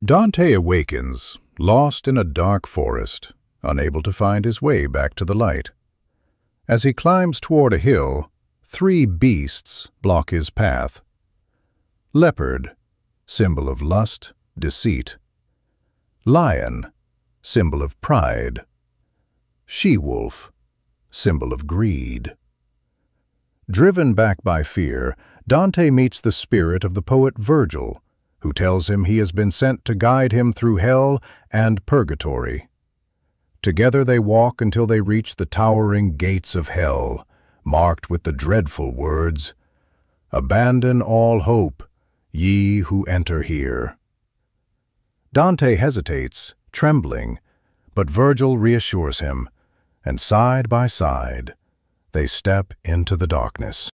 Dante awakens, lost in a dark forest, unable to find his way back to the light. As he climbs toward a hill, three beasts block his path. Leopard, symbol of lust, deceit. Lion, symbol of pride. She-wolf, symbol of greed. Driven back by fear, Dante meets the spirit of the poet Virgil, who tells him he has been sent to guide him through hell and purgatory. Together they walk until they reach the towering gates of hell, marked with the dreadful words, "Abandon all hope, ye who enter here." Dante hesitates, trembling, but Virgil reassures him, and side by side, they step into the darkness.